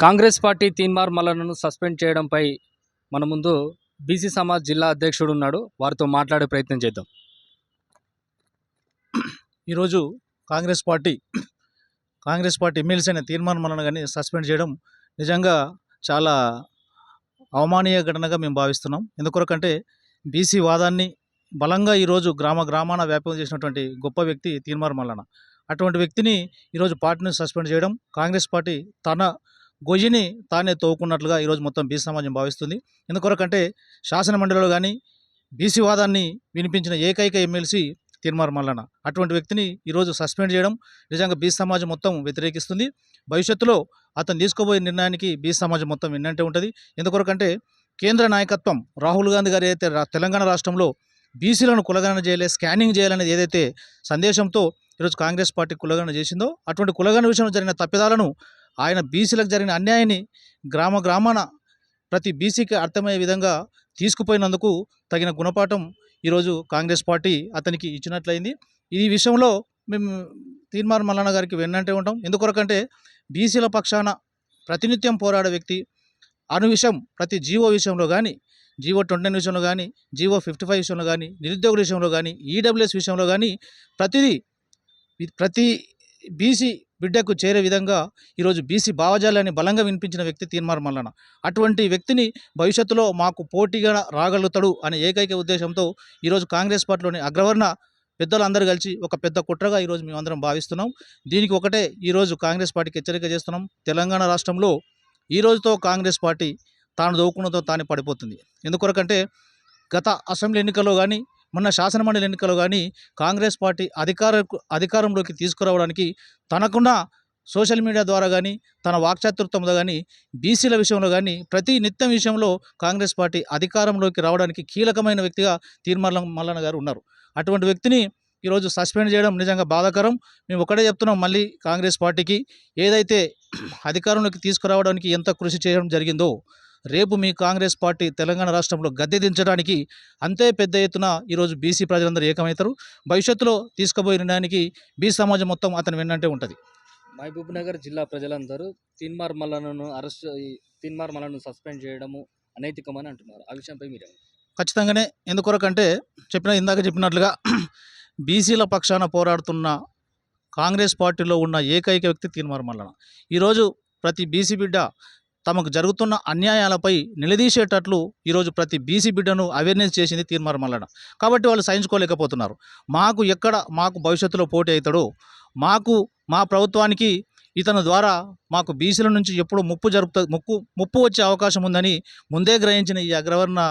Congress party Teenmar మల్లన్నను suspend చేయడంపై మన ముందు బీసీ సమాజ్ జిల్లా అధ్యక్షుడు ఉన్నాడు. వారితో మాట్లాడే ప్రయత్నం చేద్దాం. ఈరోజు కాంగ్రెస్ పార్టీ ఎమ్మెల్సీ అయిన తీన్మార్ మల్లన్న గారిని సస్పెండ్ చేయడం నిజంగా చాలా అవమానీయ ఘటనగా మేము భావిస్తున్నాం. ఎందుకొరకంటే బీసీ వాదాన్ని బలంగా ఈరోజు గ్రామాన వ్యాప్తం చేసినటువంటి గొప్ప వ్యక్తి తీన్మార్ మల్లన్న. అటువంటి వ్యక్తిని ఈరోజు పార్టీని సస్పెండ్ చేయడం కాంగ్రెస్ పార్టీ తన గొయ్యిని తానే తోవుకున్నట్లుగా ఈరోజు మొత్తం బీసీ సమాజం భావిస్తుంది. ఎందుకొరకంటే శాసన మండలిలో కానీ బీసీ వాదాన్ని వినిపించిన ఏకైక ఎమ్మెల్సీ తీన్మార్ మల్లన్న. అటువంటి వ్యక్తిని ఈరోజు సస్పెండ్ చేయడం నిజంగా బీసీ సమాజం మొత్తం వ్యతిరేకిస్తుంది. భవిష్యత్తులో అతను తీసుకోబోయే నిర్ణయానికి బీసీ సమాజం మొత్తం విన్నంటే ఉంటుంది. ఎందుకొరకంటే కేంద్ర నాయకత్వం రాహుల్ గాంధీ గారు ఏదైతే తెలంగాణ రాష్ట్రంలో బీసీలను కులగణన చేయలే, స్కానింగ్ చేయాలనేది ఏదైతే సందేశంతో ఈరోజు కాంగ్రెస్ పార్టీ కులగణన చేసిందో, అటువంటి కులగణన విషయంలో జరిగిన తప్పిదాలను, ఆయన బీసీలకు జరిగిన అన్యాయాన్ని గ్రామాన ప్రతి బీసీకి అర్థమయ్యే విధంగా తీసుకుపోయినందుకు తగిన గుణపాఠం ఈరోజు కాంగ్రెస్ పార్టీ అతనికి ఇచ్చినట్లయింది. ఈ విషయంలో మేము తీన్మార్ మల్లన్న గారికి వెన్నంటే ఉంటాం. ఎందుకొరకంటే బీసీల పక్షాన ప్రతినిత్యం పోరాడే వ్యక్తి. విషయం ప్రతి జీవో విషయంలో కానీ, జీవో 29 విషయంలో కానీ, జీవో 55 విషయంలో కానీ, నిరుద్యోగుల విషయంలో కానీ, ఈడబ్ల్యూఎస్ విషయంలో కానీ ప్రతి బీసీ బిడ్డకు చేరే విధంగా ఈరోజు బీసీ భావజాలాన్ని బలంగా వినిపించిన వ్యక్తి తీన్మార్ మల్లన్న. అటువంటి వ్యక్తిని భవిష్యత్తులో మాకు పోటీగా రాగలుగుతాడు అనే ఏకైక ఉద్దేశంతో ఈరోజు కాంగ్రెస్ పార్టీలోని అగ్రవర్ణ పెద్దలందరూ కలిసి ఒక పెద్ద కుట్రగా ఈరోజు మేమందరం భావిస్తున్నాం. దీనికి ఒకటే ఈరోజు కాంగ్రెస్ పార్టీకి హెచ్చరిక చేస్తున్నాం. తెలంగాణ రాష్ట్రంలో ఈ రోజుతో కాంగ్రెస్ పార్టీ తాను దోకున్నతో తానే పడిపోతుంది. ఎందుకొరకంటే గత అసెంబ్లీ ఎన్నికల్లో కానీ, మొన్న శాసనమండలి ఎన్నికల్లో కానీ కాంగ్రెస్ పార్టీ అధికారంలోకి తీసుకురావడానికి తనకున్న సోషల్ మీడియా ద్వారా కానీ, తన వాక్చాతుర్యంతో కానీ, బీసీల విషయంలో కానీ ప్రతి నిత్యం విషయంలో కాంగ్రెస్ పార్టీ అధికారంలోకి రావడానికి కీలకమైన వ్యక్తిగా తీన్మార్ మల్లన్న గారు ఉన్నారు. అటువంటి వ్యక్తిని ఈరోజు సస్పెండ్ చేయడం నిజంగా బాధాకరం. మేము ఒకటే చెప్తున్నాం, మళ్ళీ కాంగ్రెస్ పార్టీకి ఏదైతే అధికారంలోకి తీసుకురావడానికి ఎంత కృషి చేయడం జరిగిందో, రేపు మీ కాంగ్రెస్ పార్టీ తెలంగాణ రాష్ట్రంలో గద్దె దించడానికి అంతే పెద్ద ఎత్తున ఈరోజు బీసీ ప్రజలందరూ ఏకమవుతారు. భవిష్యత్తులో తీసుకుపోయే నిర్ణయానికి బీసీ సమాజం మొత్తం అతని వెన్నంటే ఉంటుంది. మహబూబ్ నగర్ జిల్లా ప్రజలందరూ తీన్మార్ మల్లన్నను సస్పెండ్ చేయడము అనైతికమని అంటున్నారు. ఆ విషయంపై మీరు ఖచ్చితంగానే. ఎందుకొరకంటే ఇందాక చెప్పినట్లుగా బీసీల పక్షాన పోరాడుతున్న కాంగ్రెస్ పార్టీలో ఉన్న ఏకైక వ్యక్తి తీన్మార్ మల్లన్న. ఈరోజు ప్రతి బీసీ బిడ్డ తమకు జరుగుతున్న అన్యాయాలపై నిలదీసేటట్లు ఈరోజు ప్రతి బీసీ బిడ్డను అవేర్నెస్ చేసింది తీన్మార్ మల్లన్న. కాబట్టి వాళ్ళు సహించుకోలేకపోతున్నారు. మాకు భవిష్యత్తులో పోటీ అవుతాడో, మా ప్రభుత్వానికి ఇతని ద్వారా మాకు బీసీల నుంచి ఎప్పుడు ముప్పు వచ్చే అవకాశం ఉందని ముందే గ్రహించిన ఈ అగ్రవర్ణ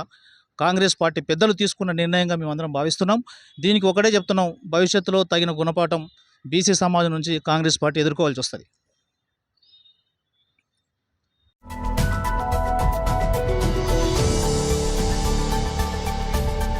కాంగ్రెస్ పార్టీ పెద్దలు తీసుకున్న నిర్ణయంగా మేమందరం భావిస్తున్నాం. దీనికి ఒకటే చెప్తున్నాం, భవిష్యత్తులో తగిన గుణపాఠం బీసీ సమాజం నుంచి కాంగ్రెస్ పార్టీ ఎదుర్కోవాల్సి వస్తుంది.